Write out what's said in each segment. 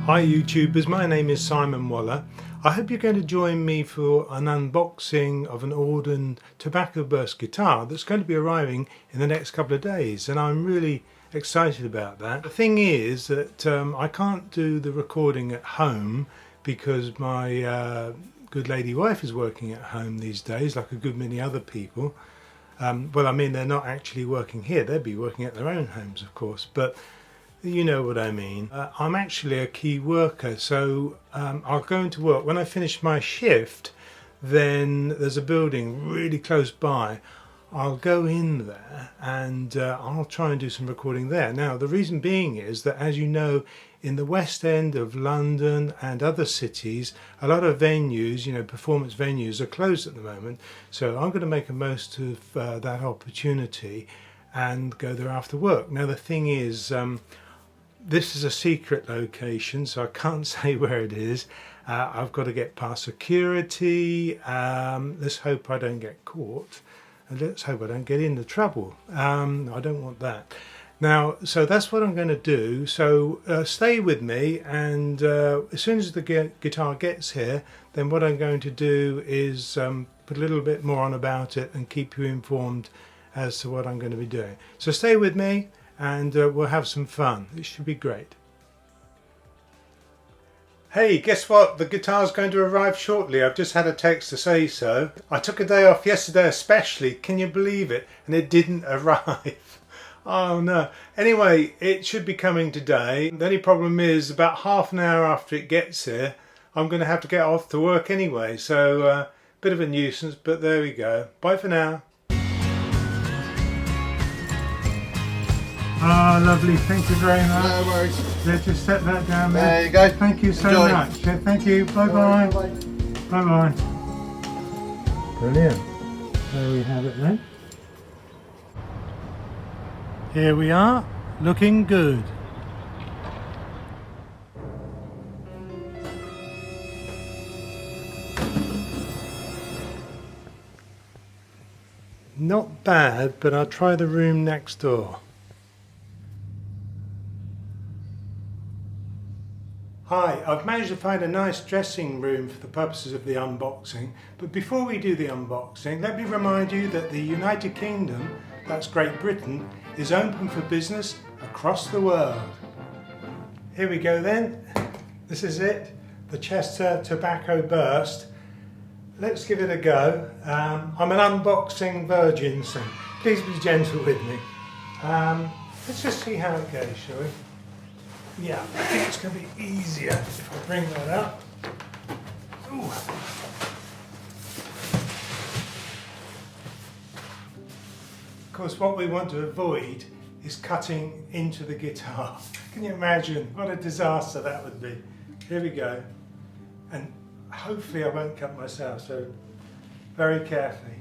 Hi YouTubers, my name is Simon Waller. I hope you're going to join me for an unboxing of an Auden tobacco burst guitar that's going to be arriving in the next couple of days, and I'm really excited about that. The thing is that I can't do the recording at home because my good lady wife is working at home these days, like a good many other people. Well, I mean, they're not actually working here, they'd be working at their own homes of course, but you know what I mean. I'm actually a key worker, so I'll go into work. When I finish my shift, then there's a building really close by. I'll go in there and I'll try and do some recording there. Now, the reason being is that, as you know, in the West End of London and other cities, a lot of venues, you know, performance venues are closed at the moment. So I'm going to make a most of that opportunity and go there after work. Now, the thing is, this is a secret location, so I can't say where it is. I've got to get past security. Let's hope I don't get caught. And let's hope I don't get into trouble. I don't want that. Now, so that's what I'm going to do. So stay with me, and as soon as the guitar gets here, then what I'm going to do is put a little bit more on about it and keep you informed as to what I'm going to be doing. So stay with me, and we'll have some fun. It should be great. Hey, guess what? The guitar's going to arrive shortly. I've just had a text to say so. I took a day off yesterday especially, can you believe it? And it didn't arrive. Oh no. Anyway, it should be coming today. The only problem is about half an hour after it gets here, I'm going to have to get off to work anyway. So, bit of a nuisance, but there we go. Bye for now. Ah, lovely. Thank you very much. No worries. Let's just set that down there. There you go. Thank you so Enjoy. much. Yeah, thank you. Bye-bye. Bye-bye. Brilliant. There we have it then. Here we are, looking good. Not bad, but I'll try the room next door. Hi, I've managed to find a nice dressing room for the purposes of the unboxing, but before we do the unboxing, let me remind you that the United Kingdom, that's Great Britain, is open for business across the world. Here we go then. This is it, the Chester Tobacco Burst. Let's give it a go. I'm an unboxing virgin, so please be gentle with me. Let's just see how it goes, shall we? Yeah, I think it's going to be easier if I bring that up. Ooh. Of course, what we want to avoid is cutting into the guitar. Can you imagine what a disaster that would be? Here we go. And hopefully I won't cut myself, so very carefully.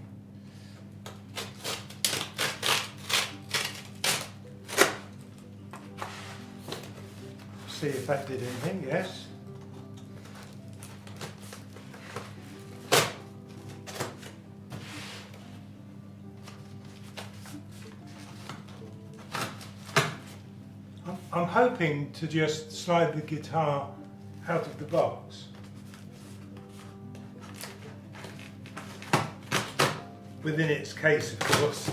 See if that did anything, yes. I'm hoping to just slide the guitar out of the box. Within its case, of course.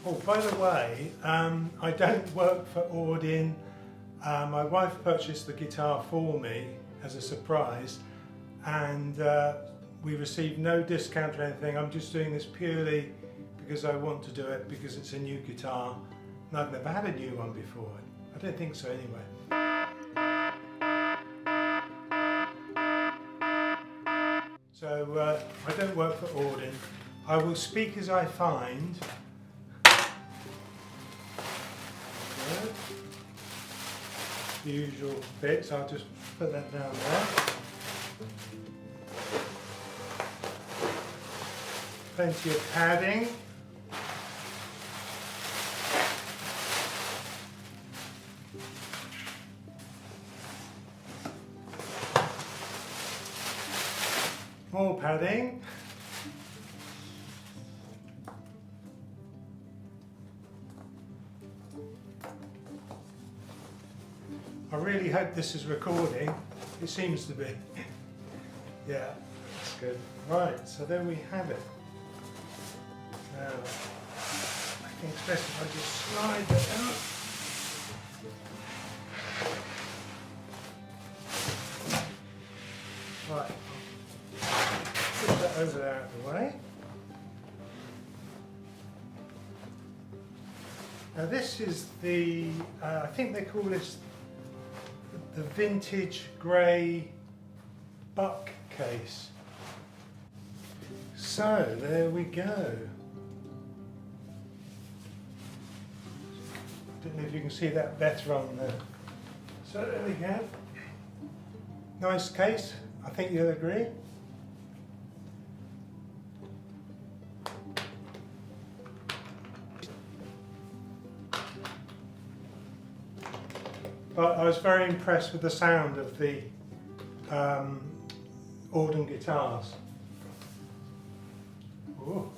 Oh, by the way, I don't work for Auden. My wife purchased the guitar for me as a surprise, and we received no discount or anything. I'm just doing this purely because I want to do it, because it's a new guitar and I've never had a new one before. I don't think so anyway. So I don't work for Auden. I will speak as I find. Good. The usual bits, I'll just put that down there. Plenty of padding. More padding. I really hope this is recording. It seems to be. Yeah, that's good. Right, so there we have it. Now, I think it's best if I just slide that out. Right, put that over there out of the way. Now this is the, I think they call this the vintage grey buck case. So there we go. Don't know if you can see that better on there. So there we go. Nice case, I think you'll agree. But I was very impressed with the sound of the Auden guitars. Ooh.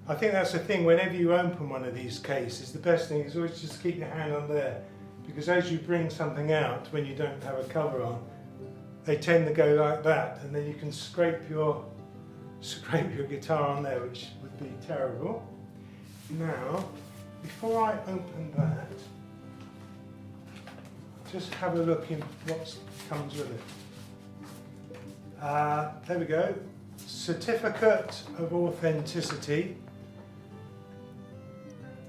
I think that's the thing, whenever you open one of these cases, the best thing is always just keep your hand on there, because as you bring something out when you don't have a cover on, they tend to go like that, and then you can scrape your guitar on there, which would be terrible. Now, before I open that, just have a look in what comes with it. There we go. Certificate of authenticity.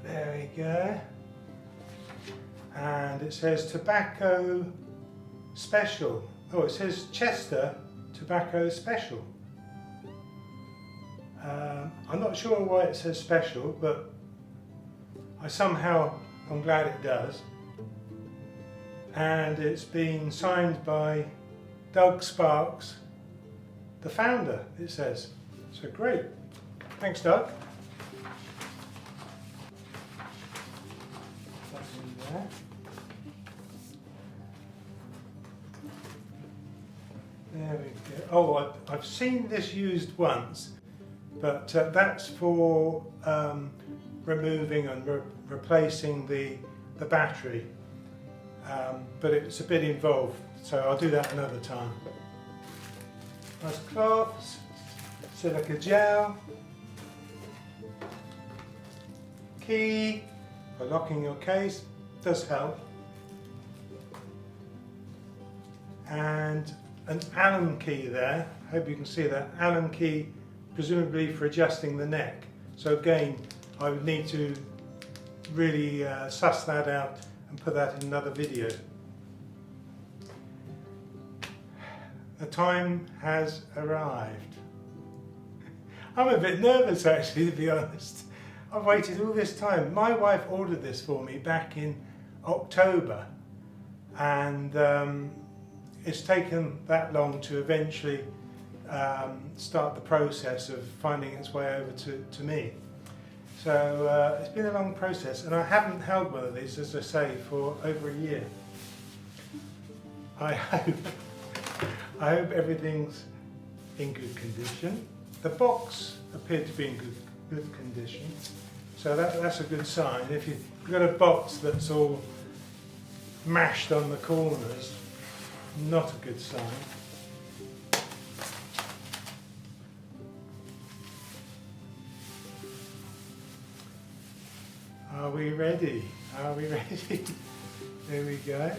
There we go. And it says tobacco special. Oh, it says Chester tobacco special. I'm not sure why it says special, but I'm glad it does. And it's been signed by Doug Sparks, the founder, it says. So great. Thanks, Doug. That's in there. There we go. Oh, I've seen this used once, but that's for removing and replacing the battery. But it's a bit involved, so I'll do that another time. Nice cloths, silica gel, key for locking your case, does help, and an Allen key there. Hope you can see that Allen key, presumably for adjusting the neck. So again, I would need to really suss that out and put that in another video. The time has arrived. I'm a bit nervous actually, to be honest. I've waited all this time. My wife ordered this for me back in October, and it's taken that long to eventually start the process of finding its way over to me. So it's been a long process, and I haven't held one of these, as I say, for over a year. I hope everything's in good condition. The box appeared to be in good condition, so that's a good sign. If you've got a box that's all mashed on the corners, not a good sign. Are we ready? Are we ready? There we go.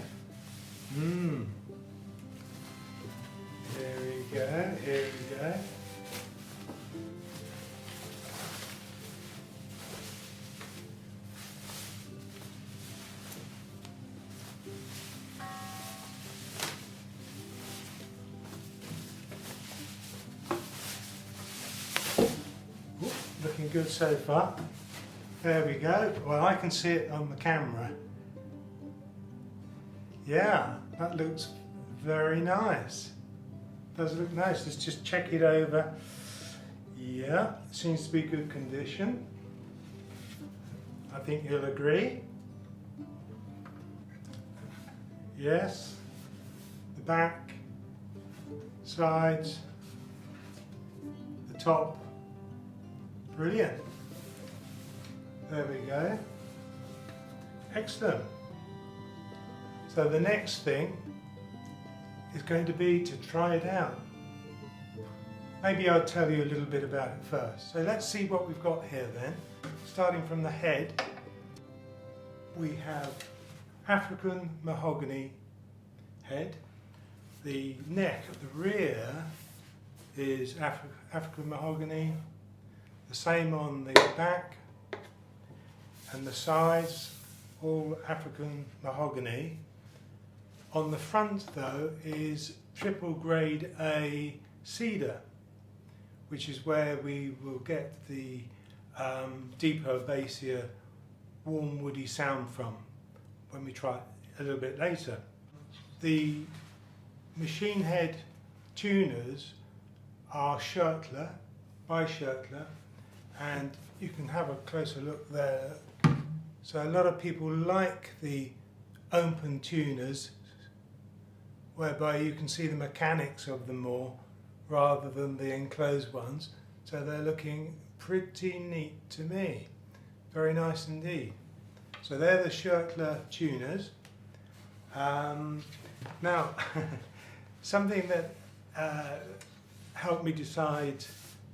Here we go, here we go. Ooh, looking good so far. There we go. Well, I can see it on the camera. Yeah, that looks very nice. Does look nice. Let's just check it over. Yeah, seems to be good condition. I think you'll agree. Yes. The back, sides, the top. Brilliant. There we go. Excellent. So the next thing is going to be to try it out. Maybe I'll tell you a little bit about it first. So let's see what we've got here then. Starting from the head, we have African mahogany head. The neck at the rear is African mahogany. The same on the back, and the sides all African mahogany. On the front though is triple grade A cedar, which is where we will get the deeper, bassier, warm, woody sound from when we try it a little bit later. The machine head tuners are Shirtler, by Shirtler, and you can have a closer look there. So a lot of people like the open tuners, whereby you can see the mechanics of them more rather than the enclosed ones. So they're looking pretty neat to me. Very nice indeed. So they're the Shirtler tuners. Now, something that helped me decide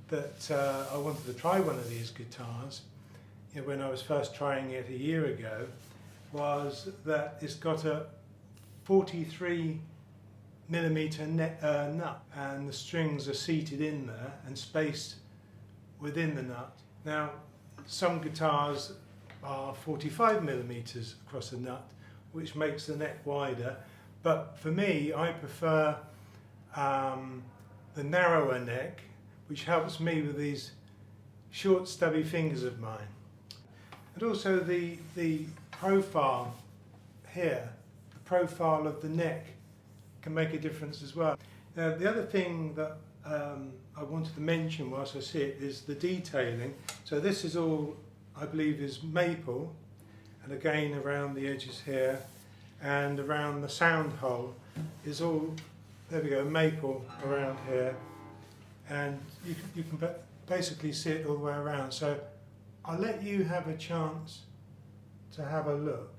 that I wanted to try one of these guitars, you know, when I was first trying it a year ago, was that it's got a 43mm nut, and the strings are seated in there and spaced within the nut. Now, some guitars are 45mm across the nut, which makes the neck wider, but for me, I prefer the narrower neck, which helps me with these short stubby fingers of mine. And also the profile here, the profile of the neck can make a difference as well. Now the other thing that I wanted to mention whilst I see it is the detailing. So this is all, I believe, is maple, and again around the edges here and around the sound hole is all, there we go, maple around here, and you can basically see it all the way around. So I'll let you have a chance to have a look.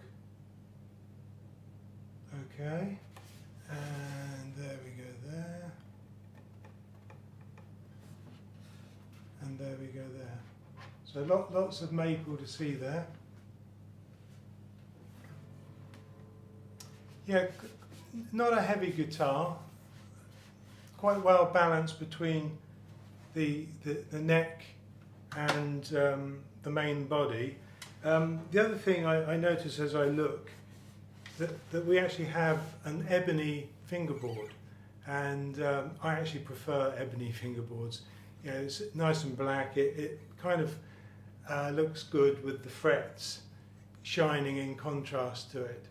Okay, and there we go there, and there we go there. So lots of maple to see there. Yeah, not a heavy guitar, quite well balanced between the neck and the main body. The other thing I notice as I look, that we actually have an ebony fingerboard, and I actually prefer ebony fingerboards. You know, it's nice and black, it kind of looks good with the frets shining in contrast to it.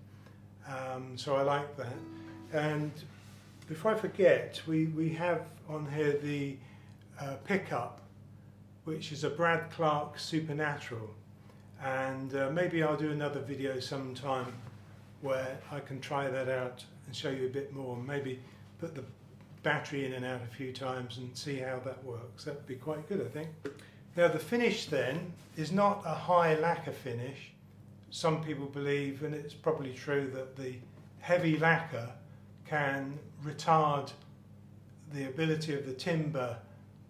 So I like that. And before I forget, we have on here the pickup, which is a Brad Clark Supernatural, and maybe I'll do another video sometime where I can try that out and show you a bit more, maybe put the battery in and out a few times and see how that works. That would be quite good, I think. Now the finish then is not a high lacquer finish. Some people believe, and it's probably true, that the heavy lacquer can retard the ability of the timbre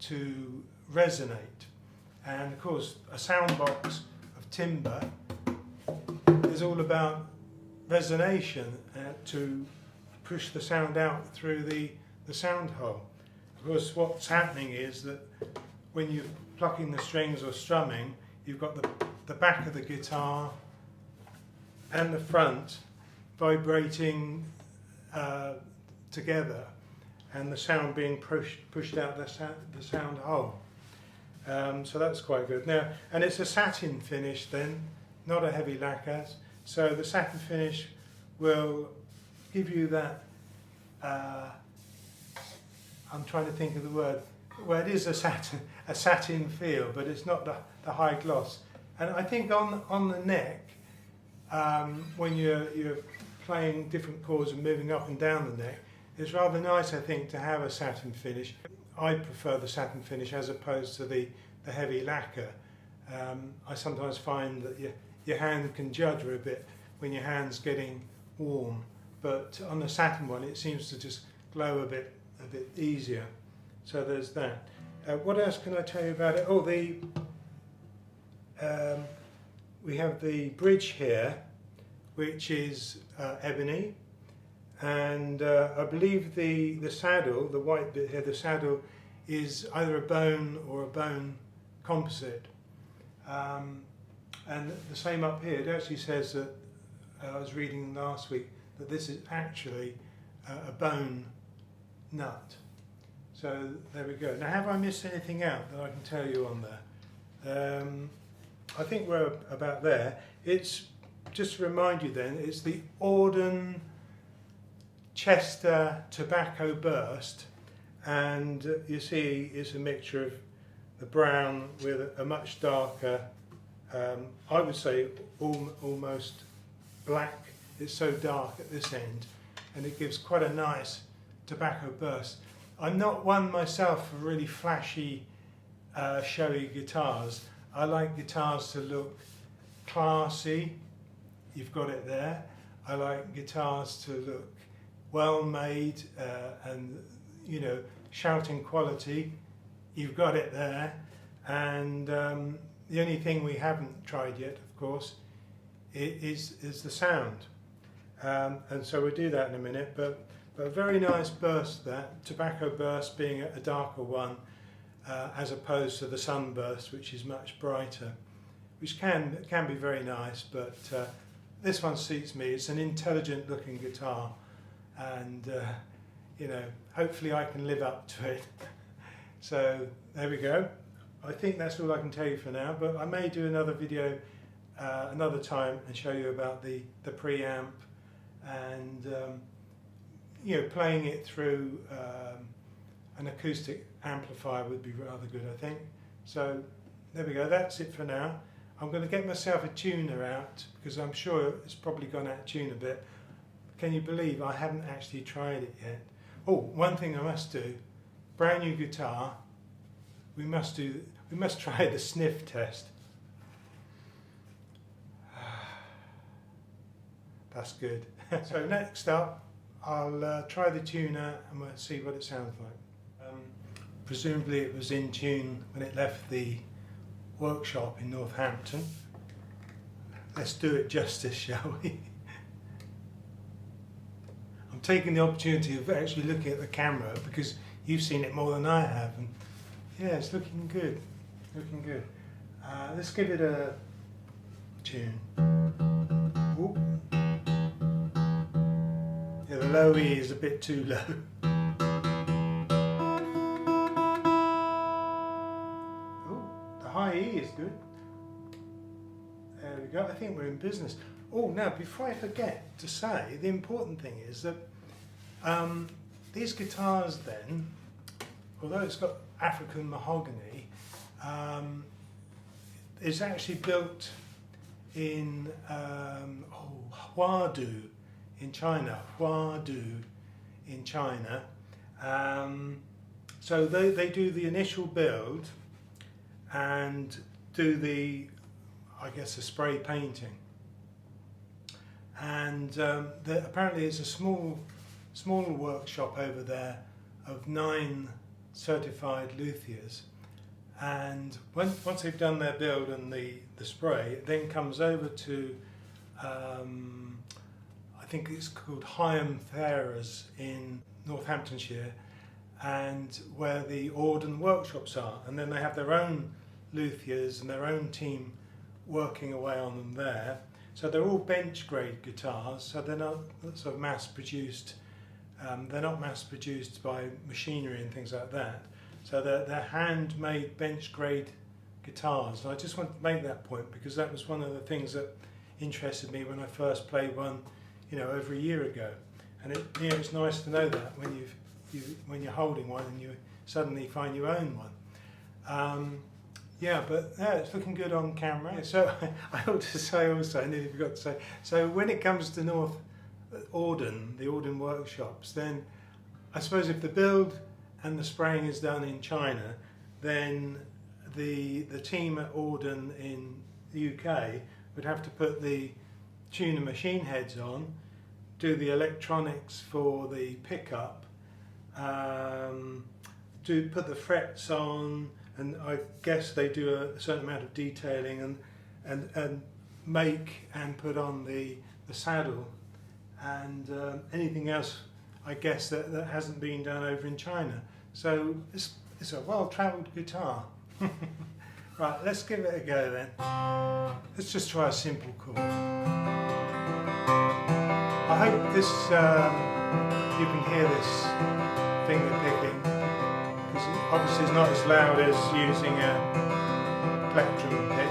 to resonate. And of course, a sound box of timbre is all about resonation to push the sound out through the sound hole. Of course, what's happening is that when you're plucking the strings or strumming, you've got the back of the guitar and the front vibrating together, and the sound being pushed out the sound hole. So that's quite good. Now, and it's a satin finish then, not a heavy lacquer. So the satin finish will give you that, I'm trying to think of the word, well, it is a satin feel, but it's not the high gloss. And I think on the neck, when you're playing different chords and moving up and down the neck, it's rather nice, I think, to have a satin finish. I prefer the satin finish as opposed to the heavy lacquer. I sometimes find that your hand can judder a bit when your hand's getting warm. But on the Saturn one, it seems to just glow a bit easier. So there's that. What else can I tell you about it? Oh, we have the bridge here, which is ebony, and I believe the saddle, the white bit here, the saddle is either a bone or a bone composite. And the same up here. It actually says that I was reading last week that this is actually a bone nut. So there we go. Now, have I missed anything out that I can tell you on there? I think we're about there. It's, just to remind you then, it's the Auden Chester Tobacco Burst, and you see it's a mixture of the brown with a much darker, I would say almost black. It's so dark at this end, and it gives quite a nice tobacco burst. I'm not one myself for really flashy, showy guitars. I like guitars to look classy. You've got it there. I like guitars to look well made and, you know, shouting quality. You've got it there. And the only thing we haven't tried yet, of course, is the sound. And so we'll do that in a minute. But a very nice burst, that tobacco burst being a darker one, as opposed to the sunburst, which is much brighter, which can be very nice. But this one suits me. It's an intelligent looking guitar, and you know, hopefully I can live up to it. So there we go. I think that's all I can tell you for now, but I may do another video another time and show you about the preamp, and you know, playing it through an acoustic amplifier would be rather good, I think. So there we go, that's it for now. I'm going to get myself a tuner out, because I'm sure it's probably gone out of tune a bit. Can you believe I haven't actually tried it yet? Oh, one thing I must do, brand new guitar, we must try the sniff test. That's good. So next up, I'll try the tuner and we'll see what it sounds like. Presumably it was in tune when it left the workshop in Northampton. Let's do it justice, shall we? I'm taking the opportunity of actually looking at the camera because you've seen it more than I have, and yeah, it's looking good, looking good. Let's give it a tune. Ooh. Yeah, the low E is a bit too low. High E is good. There we go. I think we're in business. Oh, now before I forget to say, the important thing is that these guitars then, although it's got African mahogany, it's actually built in Huadu in China. Huadu in China. So they do the initial build and do the, I guess, the spray painting. And apparently it's a small workshop over there of 9 certified luthiers. And once they've done their build and the spray, it then comes over to, I think it's called Higham Tharas in Northamptonshire, and where the Auden workshops are. And then they have their own luthiers and their own team working away on them there. So they're all bench grade guitars, so they're not sort of mass produced. They're not mass produced by machinery and things like that. So they're handmade bench grade guitars. And I just want to make that point because that was one of the things that interested me when I first played one, you know, over a year ago. And it's nice to know that when you're holding one and you suddenly find you own one. Yeah, but yeah, it's looking good on camera. Yeah, so I ought to say also, I nearly forgot to say, so when it comes to Auden, the Auden workshops, then I suppose if the build and the spraying is done in China, then the team at Auden in the UK would have to put the tune the machine heads on, do the electronics for the pickup, put the frets on, and I guess they do a certain amount of detailing and make and put on the saddle, and anything else I guess that hasn't been done over in China. So it's a well-travelled guitar. Right, let's give it a go then. Let's just try a simple chord. I hope this you can hear this finger picking, because obviously it's not as loud as using a plectrum pick.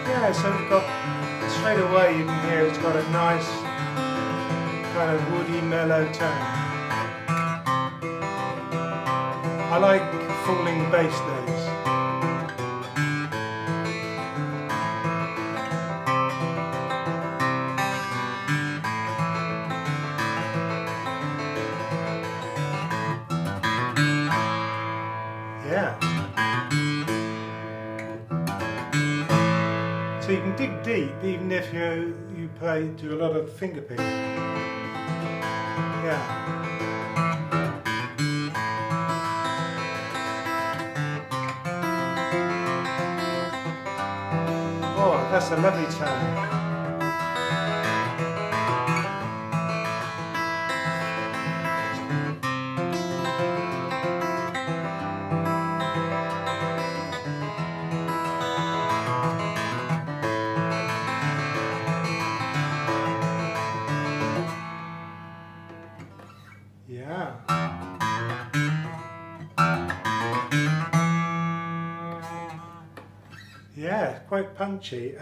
Yeah, so we've got, straight away you can hear it's got a nice kind of woody mellow tone. I like falling bass notes. Yeah. So you can dig deep even if you do a lot of finger picking. Yeah. Oh, that's a lovely tone. Yeah. Yeah, quite punchy.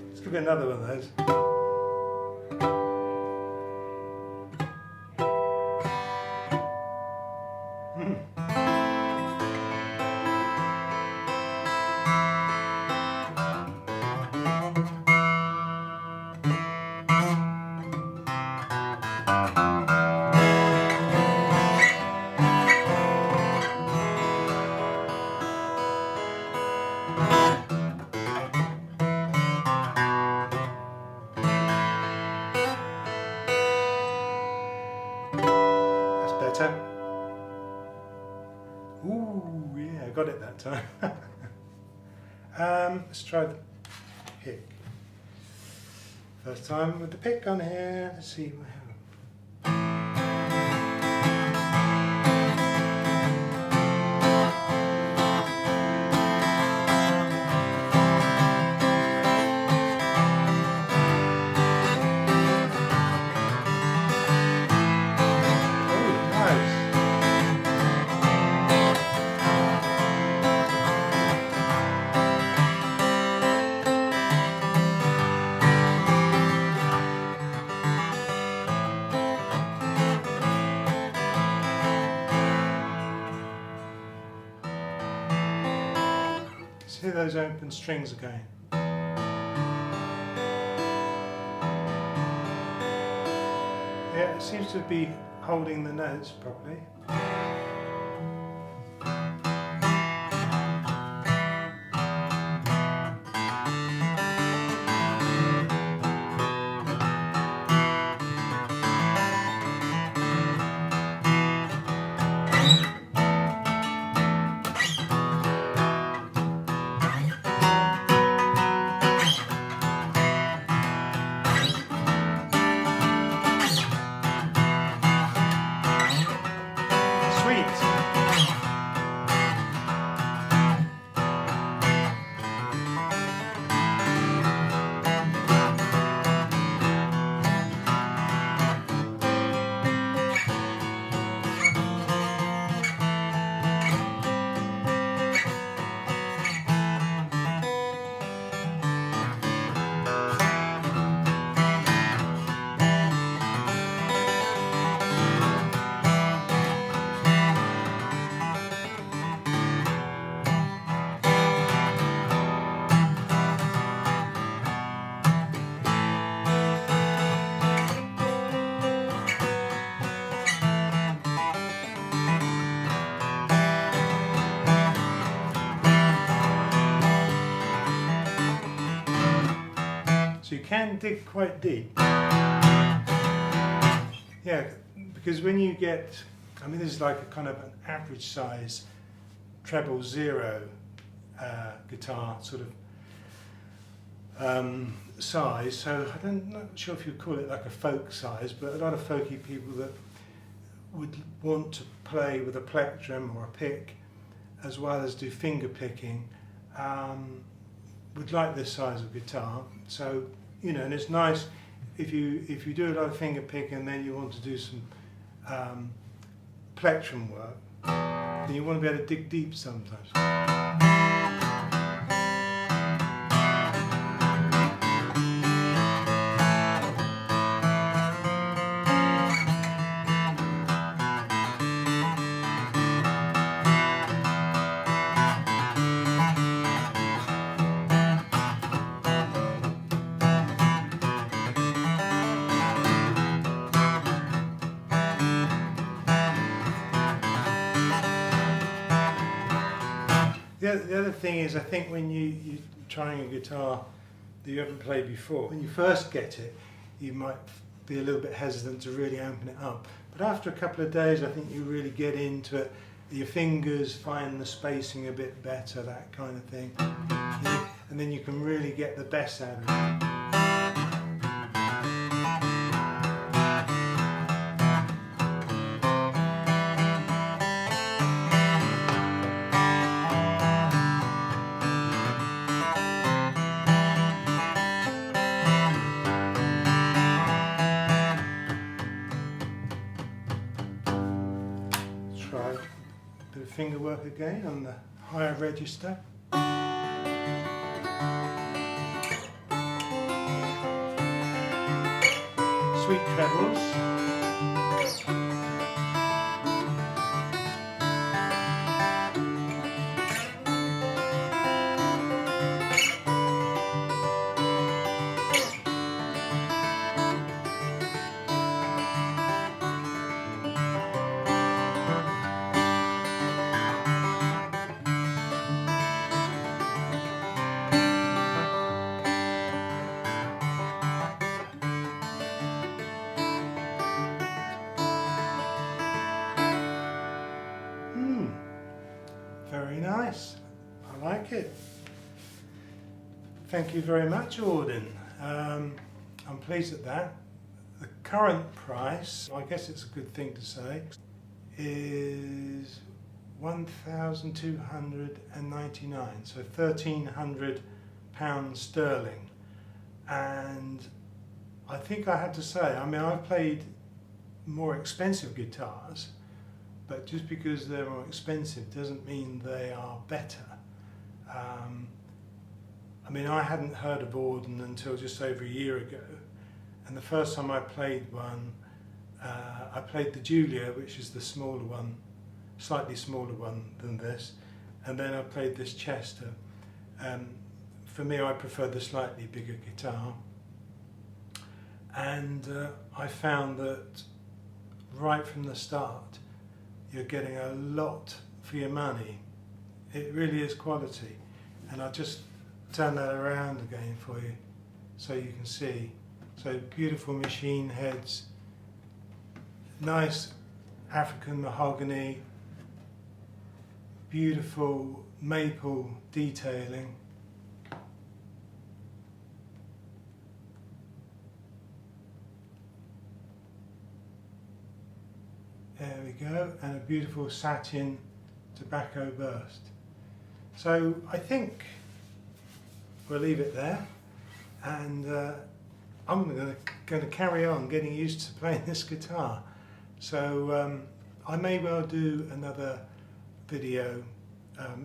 Let's give it another one of those. Better. Ooh, yeah, I got it that time. Let's try the pick. First time with the pick on here. Let's see. See those open strings again. Yeah, it seems to be holding the notes properly. So you can dig quite deep. Yeah, because when you get, I mean, this is like a kind of an average size treble zero guitar sort of size. So I'm not sure if you'd call it like a folk size, but a lot of folky people that would want to play with a plectrum or a pick as well as do finger picking would like this size of guitar. So, you know, and it's nice if you do a lot of finger picking and then you want to do some plectrum work, then you want to be able to dig deep sometimes. The other thing is, I think when you're trying a guitar that you haven't played before, when you first get it, you might be a little bit hesitant to really open it up. But after a couple of days, I think you really get into it. Your fingers find the spacing a bit better, that kind of thing. And then you can really get the best out of it. Try a bit of finger work again on the higher register. Sweet trebles. Very nice. I like it. Thank you very much, Auden. I'm pleased at that. The current price, I guess it's a good thing to say, is £1,299, so £1,300 sterling. And I think I have to say, I mean, I've played more expensive guitars, but just because they're more expensive doesn't mean they are better. I mean, I hadn't heard of Auden until just over a year ago, and the first time I played one, I played the Julia, which is the smaller one, slightly smaller one than this, and then I played this Chester. For me, I prefer the slightly bigger guitar, and I found that right from the start, you're getting a lot for your money. It really is quality. And I'll just turn that around again for you so you can see. So beautiful machine heads, nice African mahogany, beautiful maple detailing. There we go, and a beautiful satin tobacco burst. So I think we'll leave it there, and I'm going to carry on getting used to playing this guitar. So I may well do another video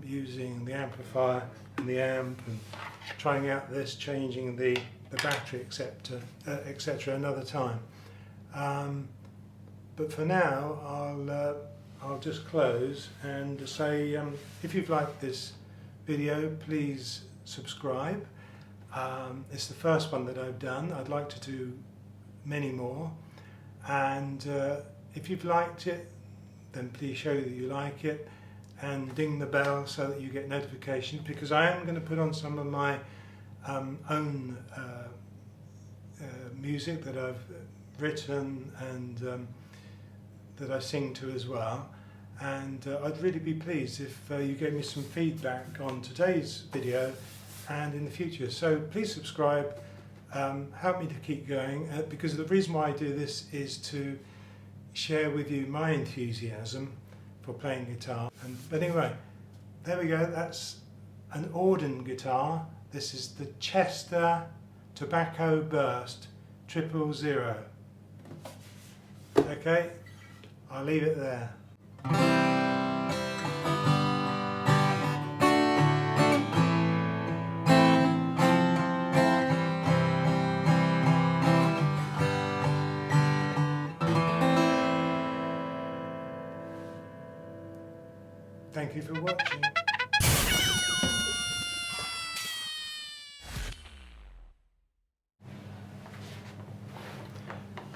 using the amplifier and the amp and trying out this, changing the battery, etc. Another time. But for now, I'll just close and say, if you've liked this video, please subscribe. It's the first one that I've done. I'd like to do many more. And if you've liked it, then please show that you like it and ding the bell so that you get notifications, because I am going to put on some of my own music that I've written and that I sing to as well. And I'd really be pleased if you gave me some feedback on today's video and in the future. So please subscribe, help me to keep going, because the reason why I do this is to share with you my enthusiasm for playing guitar. But anyway, there we go, that's an Auden guitar. This is the Chester Tobacco Burst 000. Okay, I'll leave it there. Thank you for watching.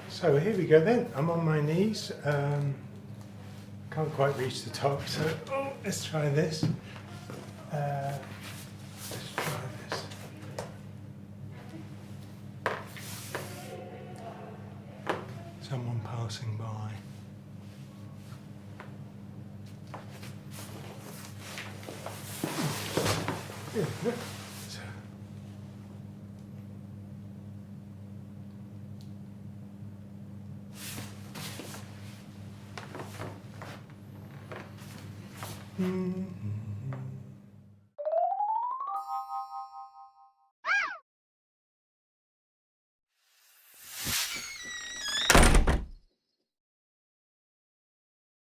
So here we go then, I'm on my knees, can't quite reach the top, so let's try this. Someone passing by. So, mm-hmm.